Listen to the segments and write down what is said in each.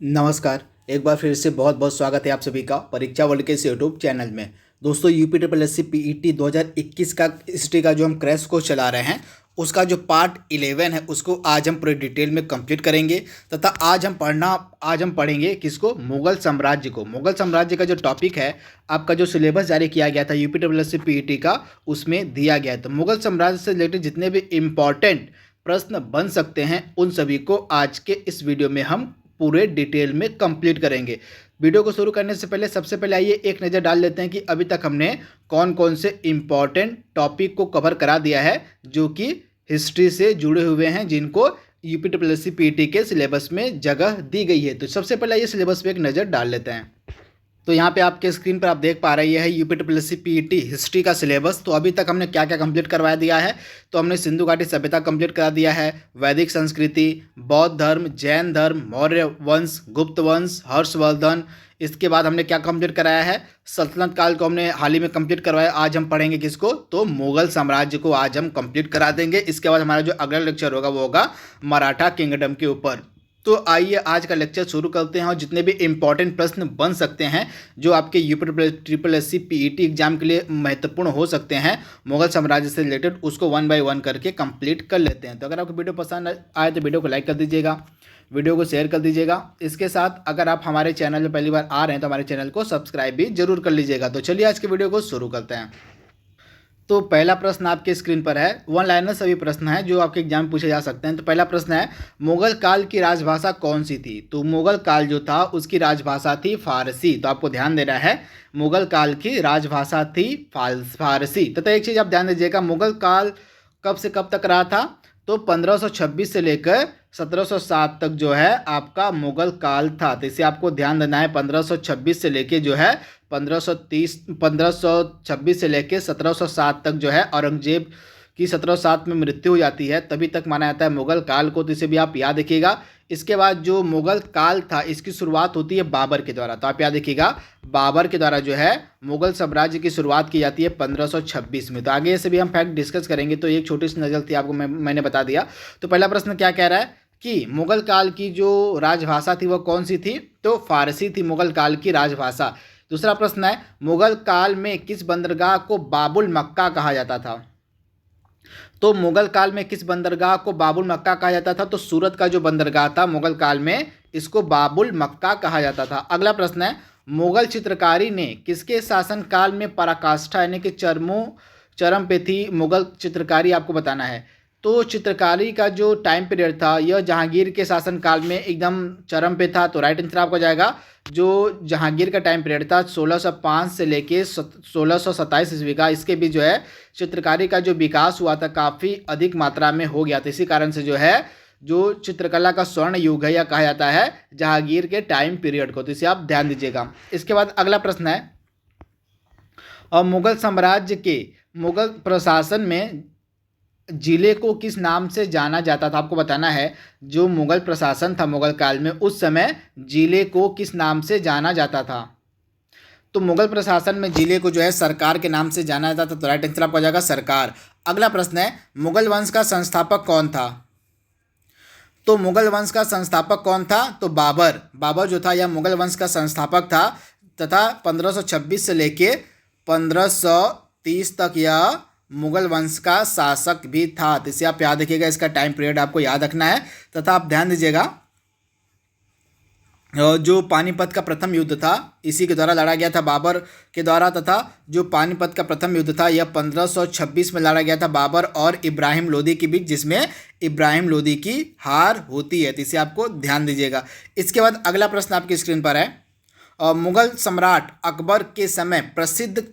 नमस्कार। एक बार फिर से बहुत बहुत स्वागत है आप सभी का परीक्षा वर्ल्ड के इस यूट्यूब चैनल में। दोस्तों UP triple S C PET 2021 का हिस्ट्री का जो हम क्रैश कोर्स चला रहे हैं उसका जो पार्ट 11 है उसको आज हम पूरे डिटेल में कंप्लीट करेंगे तथा आज हम पढ़ेंगे किसको, मुगल साम्राज्य को। मुगल साम्राज्य का जो टॉपिक है, आपका जो सिलेबस जारी किया गया था UP triple S C PET का, उसमें दिया गया है। तो मुगल साम्राज्य से रिलेटेड जितने भी इम्पॉर्टेंट प्रश्न बन सकते हैं उन सभी को आज के इस वीडियो में हम पूरे डिटेल में कंप्लीट करेंगे। वीडियो को शुरू करने से पहले सबसे पहले आइए एक नज़र डाल लेते हैं कि अभी तक हमने कौन कौन से इम्पॉर्टेंट टॉपिक को कवर करा दिया है जो कि हिस्ट्री से जुड़े हुए हैं, जिनको UP triple S C PET के सिलेबस में जगह दी गई है। तो सबसे पहले आइए सिलेबस पे एक नज़र डाल लेते हैं। तो यहाँ पे आपके स्क्रीन पर आप देख पा रही है UP triple S C PET history का सिलेबस। तो अभी तक हमने क्या क्या कंप्लीट करवा दिया है, तो हमने सिंधु घाटी सभ्यता कंप्लीट करा दिया है, वैदिक संस्कृति, बौद्ध धर्म, जैन धर्म, मौर्य वंश, गुप्त वंश, हर्षवर्धन। इसके बाद हमने क्या कंप्लीट कराया है, सल्तनत काल को हमने हाल ही में कंप्लीट करवाया। आज हम पढ़ेंगे किसको, तो मुगल साम्राज्य को आज हम कंप्लीट करा देंगे। इसके बाद हमारा जो अगला लेक्चर होगा वो होगा मराठा किंगडम के ऊपर। तो आइए आज का लेक्चर शुरू करते हैं और जितने भी इंपॉर्टेंट प्रश्न बन सकते हैं जो आपके UP triple S C PET exam के लिए महत्वपूर्ण हो सकते हैं मुगल साम्राज्य से रिलेटेड, उसको वन बाय वन करके कंप्लीट कर लेते हैं। तो अगर आपको वीडियो पसंद आए तो वीडियो को लाइक कर दीजिएगा, वीडियो को शेयर कर दीजिएगा। इसके साथ अगर आप हमारे चैनल में पहली बार आ रहे हैं तो हमारे चैनल को सब्सक्राइब भी जरूर कर लीजिएगा। तो चलिए आज के वीडियो को शुरू करते हैं। तो पहला प्रश्न आपके स्क्रीन पर है, वन लाइनर सभी प्रश्न हैं जो आपके एग्जाम में पूछे जा सकते हैं। तो पहला प्रश्न है, मुगल काल की राजभाषा कौन सी थी। तो मुगल काल जो था उसकी राजभाषा थी फारसी। तो आपको ध्यान देना है, मुगल काल की राजभाषा थी फारसी। तथा एक चीज़ आप ध्यान दीजिएगा, मुगल काल कब से कब तक रहा था, तो 1526 से लेकर 1707 तक जो है आपका मुगल काल था। तो इसे आपको ध्यान देना है, 1526 से लेके जो है 1526 से लेके 1707 तक जो है औरंगजेब की 1707 में मृत्यु हो जाती है, तभी तक माना जाता है मुगल काल को। तो इसे भी आप याद रखिएगा। इसके बाद जो मुगल काल था इसकी शुरुआत होती है बाबर के द्वारा। तो आप याद रखिएगा, बाबर के द्वारा जो है मुगल साम्राज्य की शुरुआत की जाती है 1526 में। तो आगे से भी हम फैक्ट डिस्कस करेंगे। तो एक छोटी सी नज़र थी आपको, मैंने बता दिया। तो पहला प्रश्न क्या कह रहा है कि मुगल काल की जो राजभाषा थी वो कौन सी थी, तो फारसी थी मुगल काल की राजभाषा। दूसरा प्रश्न है, मुगल काल में किस बंदरगाह को बाबुल मक्का कहा जाता था। तो मुगल काल में किस बंदरगाह को बाबुल मक्का कहा जाता था, तो सूरत का जो बंदरगाह था मुगल काल में, इसको बाबुल मक्का कहा जाता था। अगला प्रश्न है, मुगल चित्रकारी ने किसके शासनकाल में पराकाष्ठा यानी कि चरम पे थी मुगल चित्रकारी, आपको बताना है। तो चित्रकारी का जो टाइम पीरियड था यह जहांगीर के शासनकाल में एकदम चरम पे था। तो राइट आंसर आपको जाएगा, जो जहांगीर का टाइम पीरियड था 1605 से लेके 1627 ईस्वी का, इसके भी जो है चित्रकारी का जो विकास हुआ था काफ़ी अधिक मात्रा में हो गया था। इसी कारण से जो है जो चित्रकला का स्वर्ण युग है यह कहा जाता है जहांगीर के टाइम पीरियड को। तो इसे आप ध्यान दीजिएगा। इसके बाद अगला प्रश्न है, और मुगल साम्राज्य के मुगल प्रशासन में जिले को किस नाम से जाना जाता था, आपको बताना है। जो मुगल प्रशासन था मुगल काल में उस समय जिले को किस नाम से जाना जाता था। तो मुगल प्रशासन में जिले को जो है सरकार के नाम से जाना जाता था। तो राइट आंसर आपका हो जाएगा सरकार। अगला प्रश्न है, मुगल वंश का संस्थापक कौन था। तो मुगल वंश का संस्थापक कौन था, तो बाबर जो था यह मुगल वंश का संस्थापक था तथा 1526 से लेके 1530 तक यह मुगल वंश का शासक भी था। तो इसे आप याद रखिएगा, इसका टाइम पीरियड आपको याद रखना है। तथा आप ध्यान दीजिएगा, जो पानीपत का प्रथम युद्ध था इसी के द्वारा लड़ा गया था बाबर के द्वारा। तथा जो पानीपत का प्रथम युद्ध था यह 1526 में लड़ा गया था बाबर और इब्राहिम लोदी के बीच, जिसमें इब्राहिम लोदी की हार होती है। तो इसे आपको ध्यान दीजिएगा। इसके बाद अगला प्रश्न आपकी स्क्रीन पर है, मुगल सम्राट अकबर के समय प्रसिद्ध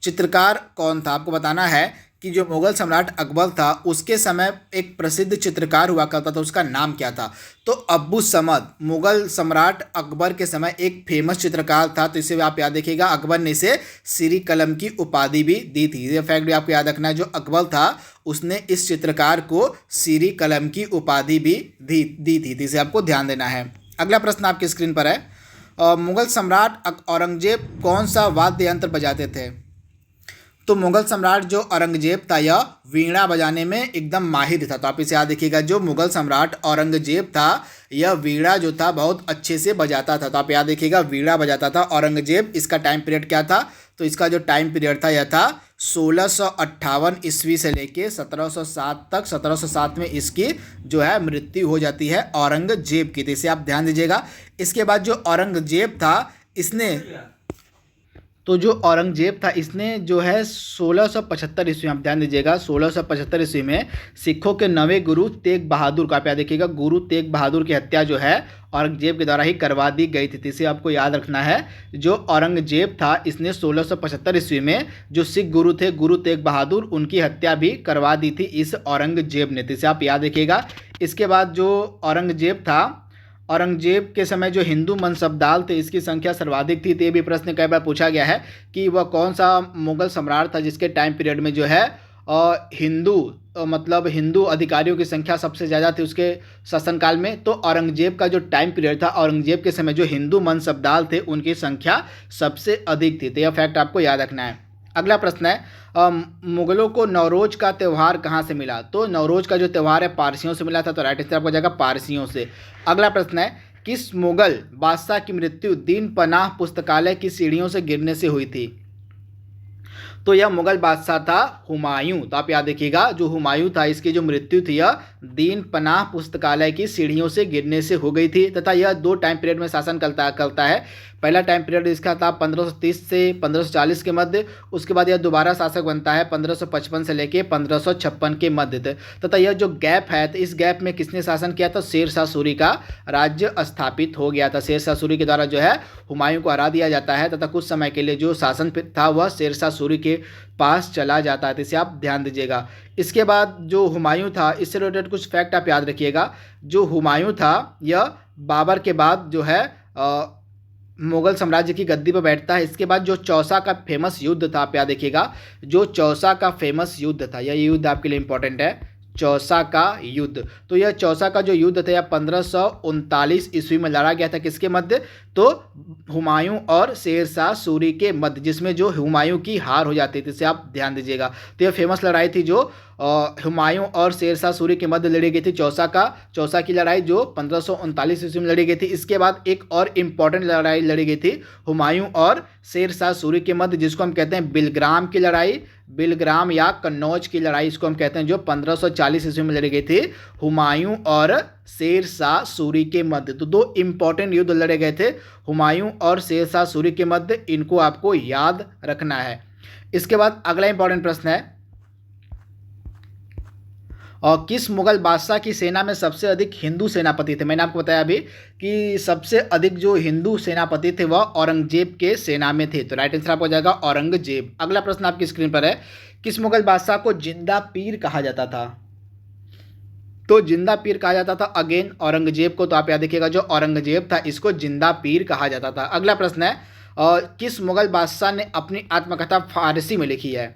चित्रकार कौन था। आपको बताना है कि जो मुगल सम्राट अकबर था उसके समय एक प्रसिद्ध चित्रकार हुआ करता था, उसका नाम क्या था। तो अब्बू समद मुगल सम्राट अकबर के समय एक फेमस चित्रकार था। तो इसे आप याद रखिएगा, अकबर ने इसे सीरी कलम की उपाधि भी दी थी। ये फैक्ट भी आपको याद रखना है, जो अकबर था उसने इस चित्रकार को सीरी कलम की उपाधि भी दी थी। इसे आपको ध्यान देना है। अगला प्रश्न आपकी स्क्रीन पर है, मुगल सम्राट औरंगजेब कौन सा वाद्य यंत्र बजाते थे। तो मुगल सम्राट जो औरंगजेब था यह वीणा बजाने में एकदम माहिर था। तो आप इसे याद रखिएगा, जो मुगल सम्राट औरंगजेब था यह वीणा जो था बहुत अच्छे से बजाता था। तो आप याद रखिएगा, वीणा बजाता था औरंगजेब। इसका टाइम पीरियड क्या था? तो इसका जो टाइम पीरियड था यह था 1658 ईस्वी से लेके 1707 तक। 1707 में इसकी जो है मृत्यु हो जाती है औरंगजेब की। तो इसे आप ध्यान दीजिएगा। इसके बाद जो औरंगजेब था इसने इसने जो है 1675 ईस्वी में, आप ध्यान दीजिएगा, 1675 ईस्वी में सिखों के नवे गुरु तेग बहादुर का, आप याद देखिएगा, गुरु तेग बहादुर की हत्या जो है औरंगजेब के द्वारा ही करवा दी गई थी। इसे आपको याद रखना है। जो औरंगजेब था इसने 1675 ईस्वी में जो सिख गुरु थे गुरु तेग बहादुर, उनकी हत्या भी करवा दी थी इस औरंगजेब ने। इसे आप याद रखिएगा। इसके बाद जो औरंगजेब था, औरंगजेब के समय जो हिंदू मनसबदार थे इसकी संख्या सर्वाधिक थी। तो ये भी प्रश्न कई बार पूछा गया है कि वह कौन सा मुगल सम्राट था जिसके टाइम पीरियड में जो है हिंदू अधिकारियों की संख्या सबसे ज़्यादा थी उसके शासनकाल में। तो औरंगजेब का जो टाइम पीरियड था, औरंगजेब के समय जो हिंदू मनसबदार थे उनकी संख्या सबसे अधिक थी। तो यह फैक्ट आपको याद रखना है। अगला प्रश्न है, मुगलों को नवरोज का त्यौहार कहाँ से मिला? तो नवरोज का जो त्यौहार है पारसियों से मिला था। तो राइट आंसर आपको जाएगा पारसियों से। अगला प्रश्न है, किस मुगल बादशाह की मृत्यु दीन पनाह पुस्तकालय की सीढ़ियों से गिरने से हुई थी? तो यह मुगल बादशाह था हुमायूं। तो आप याद रखिएगा, जो हुमायूं था इसकी जो मृत्यु थी यह दीन पनाह पुस्तकालय की सीढ़ियों से गिरने से हो गई थी। तथा यह 2 टाइम पीरियड में शासन करता है। पहला टाइम पीरियड इसका था 1530 से 1540 के मध्य। उसके बाद यह दोबारा शासक बनता है 1555 से लेके 1556 के मध्य तथा यह जो गैप है, तो इस गैप में किसने शासन किया था? शेर शाह सूरी का राज्य स्थापित हो गया था। शेर शाह सूरी के द्वारा जो है हुमायूं को हरा दिया जाता है तथा कुछ समय के लिए जो शासन था वह शेर शाह सूरी के पास चला जाता है। तो इसे आप ध्यान दीजिएगा। इसके बाद जो हुमायूं था इससे रिलेटेड कुछ फैक्ट आप याद रखिएगा। जो हुमायूं था यह बाबर के बाद जो है मुगल साम्राज्य की गद्दी पर बैठता है। इसके बाद जो चौसा का फेमस युद्ध था, आप याद देखिएगा, जो चौसा का फेमस युद्ध था, यह युद्ध आपके लिए इंपॉर्टेंट है, चौसा का युद्ध। तो यह चौसा का जो युद्ध था यह 1539 ईस्वी में लड़ा गया था। किसके मध्य? तो हुमायूं और शेर शाह सूरी के मध्य, जिसमें जो हुमायूं की हार हो जाती थी। इसे आप ध्यान दीजिएगा। तो यह फेमस लड़ाई थी जो हुमायूं और शेर शाह सूरी के मध्य लड़ी गई थी, चौसा की लड़ाई जो 1539 ईस्वी में लड़ी गई थी। इसके बाद एक और इम्पॉर्टेंट लड़ाई लड़ी गई थी हुमायूं और शेर शाह सूरी के मध्य, जिसको हम कहते हैं बिलग्राम की लड़ाई, बिलग्राम या कन्नौज की लड़ाई इसको हम कहते हैं, जो 1540 ईस्वी में लड़ी गई थी हुमायूं और शेर शाह सूरी के मध्य। तो 2 इम्पॉर्टेंट युद्ध लड़े गए थे हुमायूं और शेर शाह सूरी के मध्य, इनको आपको याद रखना है। इसके बाद अगला इंपॉर्टेंट प्रश्न है, और किस मुगल बादशाह की सेना में सबसे अधिक हिंदू सेनापति थे? मैंने आपको बताया अभी कि सबसे अधिक जो हिंदू सेनापति थे वह औरंगजेब के सेना में थे। तो राइट आंसर आपको जाएगा औरंगजेब। अगला प्रश्न आपकी स्क्रीन पर है, किस मुगल बादशाह को जिंदा पीर कहा जाता था? तो जिंदा पीर कहा जाता था अगेन औरंगजेब को। तो आप याद रखिएगा, जो औरंगजेब था इसको जिंदा पीर कहा जाता था। अगला प्रश्न है, किस मुगल बादशाह ने अपनी आत्मकथा फारसी में लिखी है?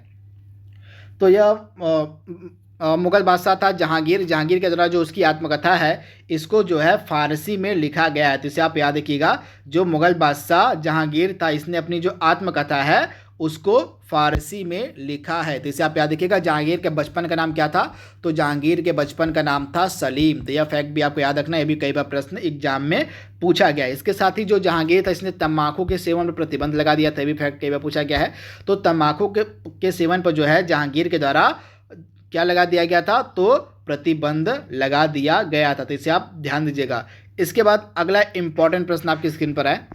तो यह मुगल बादशाह था जहांगीर के द्वारा जो उसकी आत्मकथा है इसको जो है फारसी में लिखा गया है। तो इसे आप याद रखिएगा, जो मुगल बादशाह जहांगीर था इसने अपनी जो आत्मकथा है उसको फारसी में लिखा है। तो इसे आप याद रखिएगा। जहांगीर के बचपन का नाम क्या था? तो जहांगीर के बचपन का नाम था सलीम। तो यह फैक्ट भी आपको याद रखना है, ये भी कई बार प्रश्न एग्जाम में पूछा गया है। इसके साथ ही जो जहांगीर था इसने तम्बाकू के सेवन पर प्रतिबंध लगा दिया था, ये भी फैक्ट कई बार पूछा गया है। तो तम्बाकू के सेवन पर जो है जहांगीर के द्वारा क्या लगा दिया गया था? तो प्रतिबंध लगा दिया गया था। तो इसे आप ध्यान दीजिएगा। इसके बाद अगला इंपॉर्टेंट प्रश्न आपकी स्क्रीन पर है,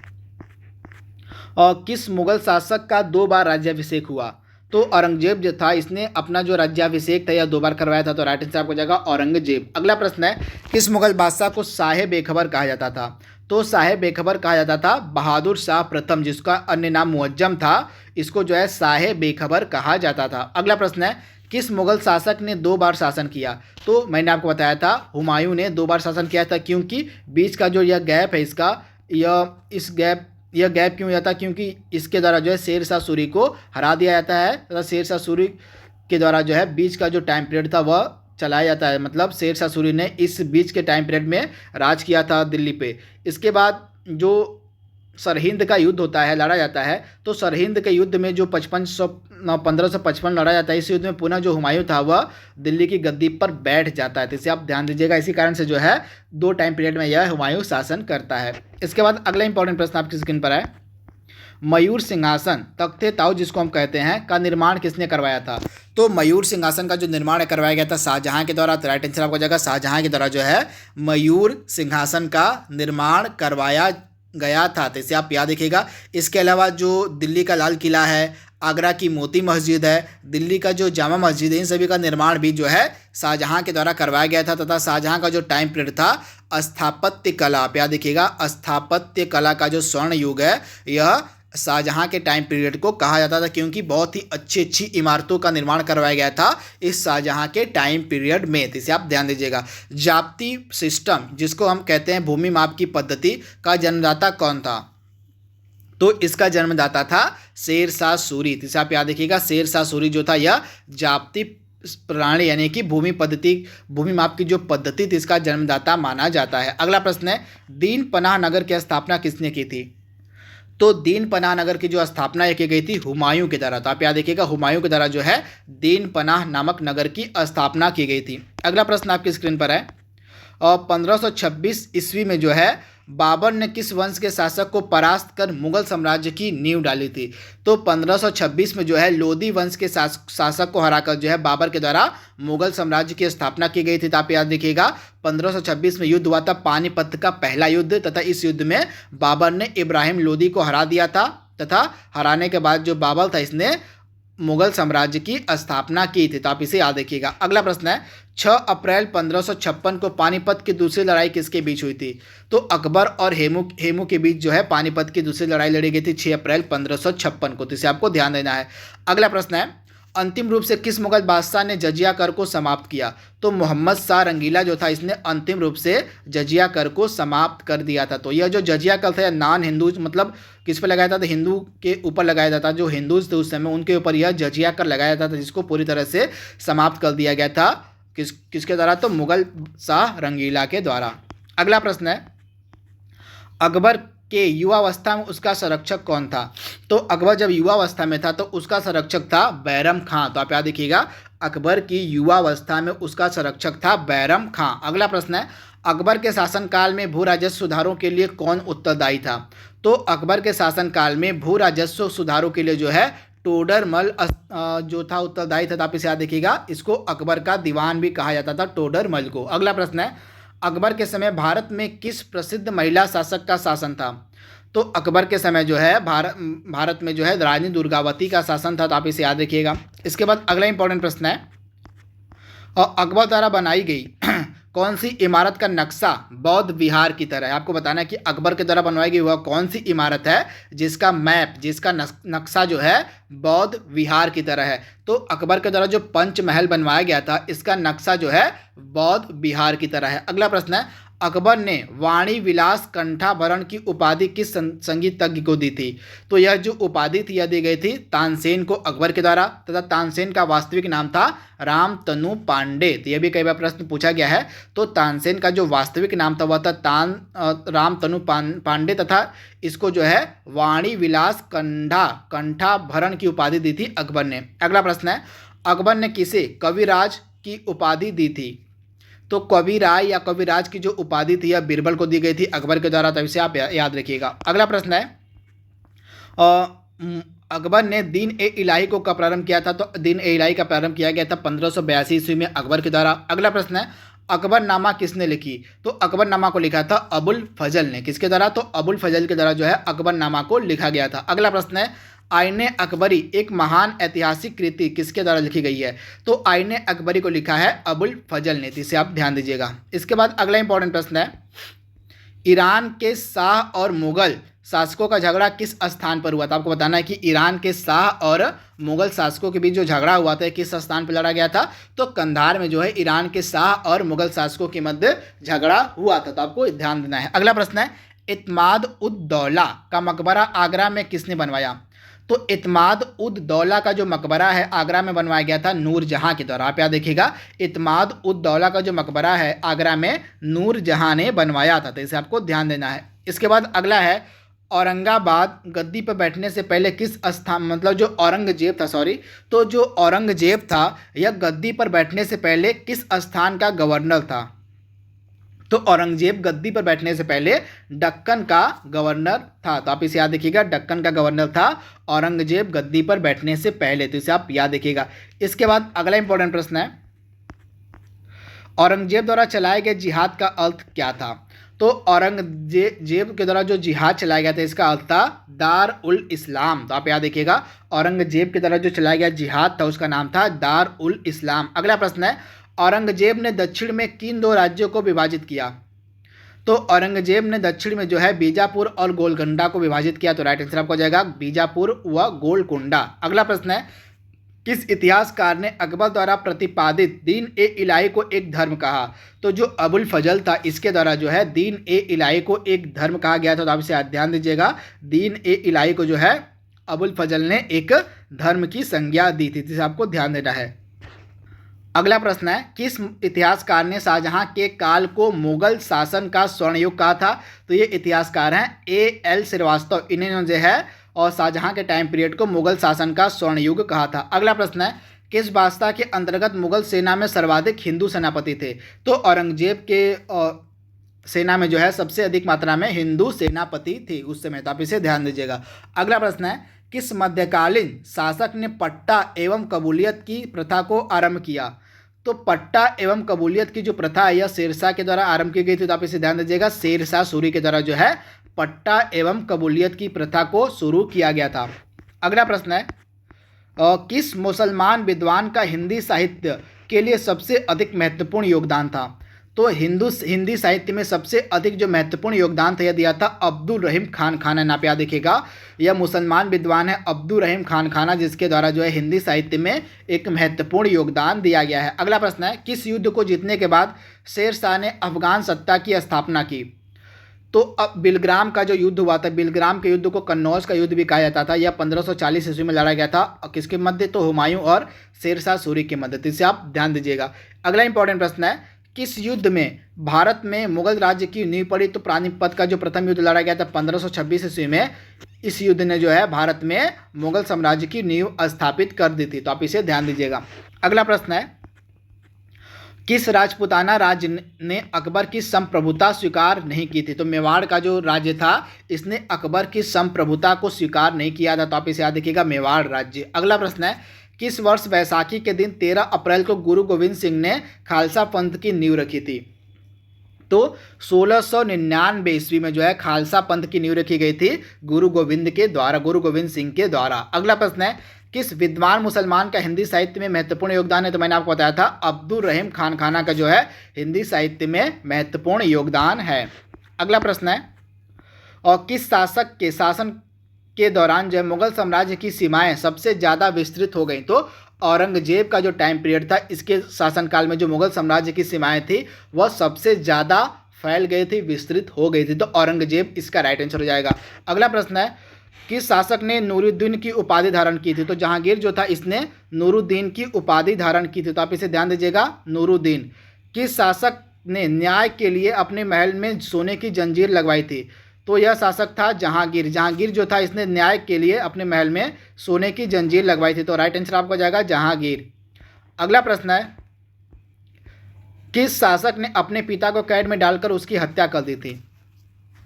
और किस मुगल शासक का 2 बार राज्याभिषेक हुआ? तो औरंगजेब जो था इसने अपना जो राज्याभिषेक था यह 2 बार करवाया था। तो राइट आंसर आपको जाएगा औरंगजेब। अगला प्रश्न है, किस मुगल बादशाह को शाह बेखबर कहा जाता था? तो शाह बेखबर कहा जाता था बहादुर शाह प्रथम, जिसका अन्य नाम मुअज्जम था, इसको जो है शाह बेखबर कहा जाता था। अगला प्रश्न है, किस मुगल शासक ने 2 बार शासन किया? तो मैंने आपको बताया था हुमायूं ने 2 बार शासन किया था, क्योंकि बीच का जो यह गैप है इसका यह गैप क्यों जाता? क्योंकि इसके द्वारा जो है शेर शाह सूरी को हरा दिया जाता है तथा शेर शाह सूरी के द्वारा जो है बीच का जो टाइम पीरियड था वह चलाया जाता है। मतलब शेर शाह सूरी ने इस बीच के टाइम पीरियड में राज किया था दिल्ली पे। इसके बाद जो सरहिंद का युद्ध होता है, लड़ा जाता है, तो सरहिंद के युद्ध में जो 1555 लड़ा जाता है, इस युद्ध में पुनः जो हुमायूं था वह दिल्ली की गद्दी पर बैठ जाता है। तो इसे आप ध्यान दीजिएगा, इसी कारण से जो है 2 टाइम पीरियड में यह हुमायूं शासन करता है। इसके बाद अगला इंपॉर्टेंट प्रश्न आपकी स्क्रीन पर है, मयूर सिंहासन तख्ते ताऊ जिसको हम कहते हैं का निर्माण किसने करवाया था? तो मयूर सिंहासन का जो निर्माण करवाया गया था शाहजहां के द्वारा। तो राइट आंसर आपको जाएगा शाहजहां के द्वारा जो है मयूर सिंहासन का निर्माण करवाया गया था। तो इसे आप याद रखिएगा। इसके अलावा जो दिल्ली का लाल किला है, आगरा की मोती मस्जिद है, दिल्ली का जो जामा मस्जिद है, इन सभी का निर्माण भी जो है शाहजहां के द्वारा करवाया गया था। तथा शाहजहां का जो टाइम पीरियड था स्थापत्य कला, आप याद रखिएगा, स्थापत्य कला का जो स्वर्ण युग है यह शाहजहां के टाइम पीरियड को कहा जाता था, क्योंकि बहुत ही अच्छी इमारतों का निर्माण करवाया गया था इस शाहजहां के टाइम पीरियड में। तो इसे आप ध्यान दीजिएगा। जाप्ती सिस्टम जिसको हम कहते हैं भूमि माप की पद्धति का जन्मदाता कौन था? तो इसका जन्मदाता था शेरशाह सूरी। तो इसे आप याद रखिएगा, शेरशाह सूरी जो था यह जाप्ती प्रणाली यानी कि भूमि माप की जो पद्धति थी इसका जन्मदाता माना जाता है। अगला प्रश्न है, दीन पनाह नगर की स्थापना किसने की थी? तो दीन पनाह नगर की जो स्थापना की गई थी हुमायूं के द्वारा। तो आप याद रखिएगा, हुमायूं के द्वारा जो है दीन पनाह नामक नगर की स्थापना की गई थी। अगला प्रश्न आपकी स्क्रीन पर है, और 1526 ईस्वी में जो है बाबर ने किस वंश के शासक को परास्त कर मुगल साम्राज्य की नींव डाली थी? तो 1526 में जो है लोधी वंश के शासक को हराकर जो है बाबर के द्वारा मुगल साम्राज्य की स्थापना की गई थी। तो आप याद रखिएगा 1526 में युद्ध हुआ था पानीपत का पहला युद्ध, तथा इस युद्ध में बाबर ने इब्राहिम लोधी को हरा दिया था, तथा हराने के बाद जो बाबर था इसने मुगल साम्राज्य की स्थापना की थी। तो आप इसे याद रखिएगा। अगला प्रश्न है, 6 अप्रैल 1556 को पानीपत की दूसरी लड़ाई किसके बीच हुई थी? तो अकबर और हेमू के बीच जो है पानीपत की दूसरी लड़ाई लड़ी गई थी 6 अप्रैल 1556 को। तो इसे आपको ध्यान देना है। अगला प्रश्न है, अंतिम रूप से किस मुगल बादशाह ने जजिया कर को समाप्त किया? तो मोहम्मद शाह रंगीला जो था इसने अंतिम रूप से जजिया कर को समाप्त कर दिया था। तो यह जो जजिया कर था नॉन हिंदूज मतलब किस पर लगाया था? तो हिंदू के ऊपर लगाया जाता था। जो हिंदूज थे उस समय उनके ऊपर यह जजिया कर लगाया जाता था, जिसको पूरी तरह से समाप्त कर दिया गया था। किसके द्वारा? तो मुगल शाह रंगीला के द्वारा। अगला प्रश्न है, अकबर के युवावस्था में उसका संरक्षक कौन था? तो अकबर जब युवावस्था में था तो उसका संरक्षक था बैरम खां। तो आप याद रखिएगा, अकबर की युवावस्था में उसका संरक्षक था बैरम खां। अगला प्रश्न है, अकबर के शासनकाल में भू राजस्व सुधारों के लिए कौन उत्तरदायी था? तो अकबर के शासनकाल में भू राजस्व सुधारों के लिए जो है टोडरमल जो था उत्तरदायी था। तो आप इसे याद रखिएगा, इसको अकबर का दीवान भी कहा जाता था, टोडरमल को। अगला प्रश्न है, अकबर के समय भारत में किस प्रसिद्ध महिला शासक का शासन था? तो अकबर के समय जो है भारत में जो है रानी दुर्गावती का शासन था। तो आप इसे याद रखिएगा। इसके बाद अगला इंपॉर्टेंट प्रश्न है, और अकबर द्वारा बनाई गई कौन सी इमारत का नक्शा बौद्ध विहार की तरह है? आपको बताना है कि अकबर के द्वारा बनवाई गई वह कौन सी इमारत है जिसका मैप जिसका नक्शा जो है बौद्ध विहार की तरह है? तो अकबर के द्वारा जो पंचमहल बनवाया गया था इसका नक्शा जो है बौद्ध विहार की तरह है। अगला प्रश्न है, अकबर ने वाणी विलास कंठाभरण की उपाधि किस संगीतज्ञ को दी थी? तो यह जो उपाधि थी यह दी गई थी तानसेन को अकबर के द्वारा, तथा तानसेन का वास्तविक नाम था रामतनु पांडे। तो यह भी कई बार प्रश्न पूछा गया है। तो तानसेन का जो वास्तविक नाम था वह था रामतनु पांडे, तथा इसको जो है वाणी विलास कंठाभरण की उपाधि दी थी अकबर ने। अगला प्रश्न है, अकबर ने किसे कविराज की उपाधि दी थी? तो कविराय या कविराज की जो उपाधि थी यह बीरबल को दी गई थी अकबर के द्वारा। तभी से आप याद रखिएगा। अगला प्रश्न है, अकबर ने दीन ए इलाही को कब प्रारंभ किया था? तो दीन ए इलाही का प्रारंभ किया गया था 1582 ईस्वी में अकबर के द्वारा। अगला प्रश्न है, अकबरनामा किसने लिखी? तो अकबरनामा को लिखा था अबुल फजल ने। किसके द्वारा? तो अबुल फजल के द्वारा जो है अकबरनामा को लिखा गया था। अगला प्रश्न है, आईने अकबरी एक महान ऐतिहासिक कृति किसके द्वारा लिखी गई है? तो आईने अकबरी को लिखा है अबुल फजल ने। इसे आप ध्यान दीजिएगा। इसके बाद अगला इंपॉर्टेंट प्रश्न है, ईरान के शाह और मुगल शासकों का झगड़ा किस स्थान पर हुआ था? आपको बताना है कि ईरान के शाह और मुगल शासकों के बीच जो झगड़ा हुआ था किस स्थान पर लड़ा गया था? तो कंधार में जो है ईरान के शाह और मुगल शासकों के मध्य झगड़ा हुआ था। तो आपको ध्यान देना है। अगला प्रश्न है, इत्माद उद दौला का मकबरा आगरा में किसने बनवाया? तो इत्माद उद दौला का जो मकबरा है आगरा में बनवाया गया था नूरजहां के द्वारा। आप याद देखिएगा, इत्माद उद दौला का जो मकबरा है आगरा में नूरजहां ने बनवाया था। तो इसे आपको ध्यान देना है। इसके बाद अगला है, औरंगाबाद गद्दी पर बैठने से पहले किस स्थान, मतलब जो औरंगजेब था, सॉरी, तो जो औरंगजेब था यह गद्दी पर बैठने से पहले किस स्थान का गवर्नर था? तो औरंगजेब गद्दी पर बैठने से पहले दक्कन का गवर्नर था। तो आप इसे याद रखिएगा, दक्कन का गवर्नर था औरंगजेब गद्दी पर बैठने से पहले। तो इसे आप याद रखिएगा। इसके बाद अगला इंपॉर्टेंट प्रश्न है, औरंगजेब द्वारा चलाए गए जिहाद का अर्थ क्या था? तो औरंगजेब के द्वारा जो जिहाद चलाया गया था इसका अर्थ था दार उल इस्लाम। तो आप याद रखिएगा, औरंगजेब के द्वारा जो चलाया गया जिहाद था उसका नाम था दार उल इस्लाम। अगला प्रश्न है, औरंगजेब ने दक्षिण में किन दो राज्यों को विभाजित किया? तो औरंगजेब ने दक्षिण में जो है बीजापुर और गोलकुंडा को विभाजित किया। तो राइट आंसर आपको जाएगा बीजापुर व गोलकुंडा। अगला प्रश्न है, किस इतिहासकार ने अकबर द्वारा प्रतिपादित दीन ए इलाही को एक धर्म कहा? तो जो अबुल फजल था इसके द्वारा जो है दीन ए इलाही को एक धर्म कहा गया था। तो आप इसे ध्यान दीजिएगा, दीन ए इलाही को जो है अबुल फजल ने एक धर्म की संज्ञा दी थी, जिसे आपको ध्यान देना है। अगला प्रश्न है, किस इतिहासकार ने शाहजहां के काल को मुगल शासन का स्वर्ण युग कहा था? तो ये इतिहासकार हैं A.L. श्रीवास्तव। इन्होंने जो है और शाहजहां के टाइम पीरियड को मुगल शासन का स्वर्ण युग कहा था। अगला प्रश्न है, किस बादशाह के अंतर्गत मुगल सेना में सर्वाधिक हिंदू सेनापति थे? तो औरंगजेब के सेना में जो है सबसे अधिक मात्रा में हिंदू सेनापति थे उस समय। तो आप इसे ध्यान दीजिएगा। अगला प्रश्न है, किस मध्यकालीन शासक ने पट्टा एवं कबूलियत की प्रथा को आरंभ किया? तो पट्टा एवं कबूलियत की जो प्रथा है यह शेरशाह के द्वारा आरंभ की गई थी। तो आप इसे ध्यान दीजिएगा, शेरशाह सूरी के द्वारा जो है पट्टा एवं कबूलियत की प्रथा को शुरू किया गया था। अगला प्रश्न है, किस मुसलमान विद्वान का हिंदी साहित्य के लिए सबसे अधिक महत्वपूर्ण योगदान था? तो हिंदी साहित्य में सबसे अधिक जो महत्वपूर्ण योगदान था यह दिया था अब्दुल रहीम खान खाना। ना पे याद देखिएगा, यह मुसलमान विद्वान है अब्दुल रहीम खान खाना, जिसके द्वारा जो है हिंदी साहित्य में एक महत्वपूर्ण योगदान दिया गया है। अगला प्रश्न है, किस युद्ध को जीतने के बाद शेरशाह ने अफगान सत्ता की स्थापना की? तो अब बिलग्राम का जो युद्ध हुआ था, बिलग्राम के युद्ध को कन्नौज का युद्ध भी कहा जाता था। यह 1540 ईस्वी में लड़ा गया था। किसके मध्य? तो हुमायूं और शेरशाह सूरी के मध्य। इसे आप ध्यान दीजिएगा। अगला इंपॉर्टेंट प्रश्न है, किस युद्ध में भारत में मुगल राज्य की नींव पड़ी? तो पानीपत का जो प्रथम युद्ध लड़ा गया था 1526 ईस्वी में, इस युद्ध ने जो है भारत में मुगल साम्राज्य की नींव स्थापित कर दी थी। तो आप इसे ध्यान दीजिएगा। अगला प्रश्न है, किस राजपूताना राज्य ने अकबर की संप्रभुता स्वीकार नहीं की थी? तो मेवाड़ का जो राज्य था इसने अकबर की संप्रभुता को स्वीकार नहीं किया था। तो आप इसे याद रखिएगा, मेवाड़ राज्य। अगला प्रश्न है, किस वर्ष वैसाखी के दिन 13 अप्रैल को गुरु गोविंद सिंह ने खालसा पंथ की नींव रखी थी? तो 1699 ईस्वी में जो है खालसा पंथ की नींव रखी गई थी गुरु गोविंद सिंह के द्वारा। अगला प्रश्न है, किस विद्वान मुसलमान का हिंदी साहित्य में महत्वपूर्ण योगदान है? तो मैंने आपको बताया था अब्दुल रहीम खान खाना का जो है हिंदी साहित्य में महत्वपूर्ण योगदान है। अगला प्रश्न है, और किस शासक के शासन के दौरान जो है मुगल साम्राज्य की सीमाएं सबसे ज़्यादा विस्तृत हो गई? तो औरंगजेब का जो टाइम पीरियड था इसके शासनकाल में जो मुगल साम्राज्य की सीमाएं थी वह सबसे ज़्यादा फैल गई थी, विस्तृत हो गई थी। तो औरंगजेब इसका राइट आंसर हो जाएगा। अगला प्रश्न है, किस शासक ने नूरुद्दीन की उपाधि धारण की थी? तो जहांगीर जो था इसने नूरुद्दीन की उपाधि धारण की थी। तो आप इसे ध्यान दीजिएगा, नूरुद्दीन। किस शासक ने न्याय के लिए अपने महल में सोने की जंजीर लगवाई थी? तो यह शासक था जहांगीर। जहांगीर जो था इसने न्याय के लिए अपने महल में सोने की जंजीर लगवाई थी। तो राइट आंसर आपका जाएगा जहांगीर। अगला प्रश्न है, किस शासक ने अपने पिता को कैद में डालकर उसकी हत्या कर दी थी?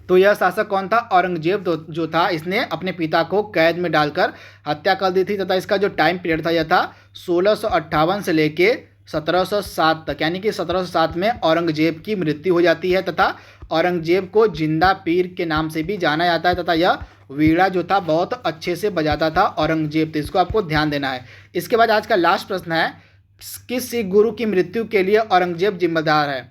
तो यह शासक कौन था? औरंगजेब जो था इसने अपने पिता को कैद में डालकर हत्या कर दी थी, तथा इसका जो टाइम पीरियड था यह था 1658 से लेके 1707 तक, यानी कि 1707 में औरंगजेब की मृत्यु हो जाती है, तथा औरंगजेब को जिंदा पीर के नाम से भी जाना जाता है, तथा यह वीणा जो था बहुत अच्छे से बजाता था औरंगजेब। तो इसको आपको ध्यान देना है। इसके बाद आज का लास्ट प्रश्न है, किस सिख गुरु की मृत्यु के लिए औरंगजेब जिम्मेदार है?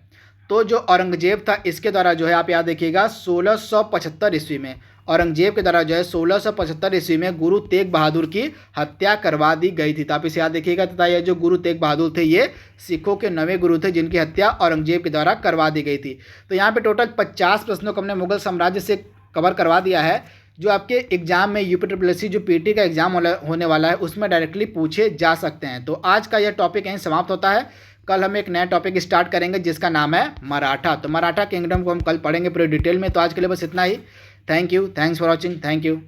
तो जो औरंगजेब था इसके द्वारा जो है आप याद देखिएगा 1675 ईस्वी में औरंगजेब के द्वारा जो है 1675 ईस्वी में गुरु तेग बहादुर की हत्या करवा दी गई थी। तो आप इसे याद देखिएगा, तथा यह जो गुरु तेग बहादुर थे ये सिखों के 9वें गुरु थे जिनकी हत्या औरंगजेब के द्वारा करवा दी गई थी। तो यहाँ पे टोटल 50 प्रश्नों को हमने मुगल साम्राज्य से कवर करवा दिया है, जो आपके एग्जाम में यूपीट्रिपलएससी जो पीटी का एग्जाम होने वाला है उसमें डायरेक्टली पूछे जा सकते हैं। तो आज का यह टॉपिक यहीं समाप्त होता है। कल हम एक नया टॉपिक स्टार्ट करेंगे जिसका नाम है मराठा। तो मराठा किंगडम को हम कल पढ़ेंगे पूरे डिटेल में। तो आज के लिए बस इतना ही। Thank you, thanks for watching, thank you.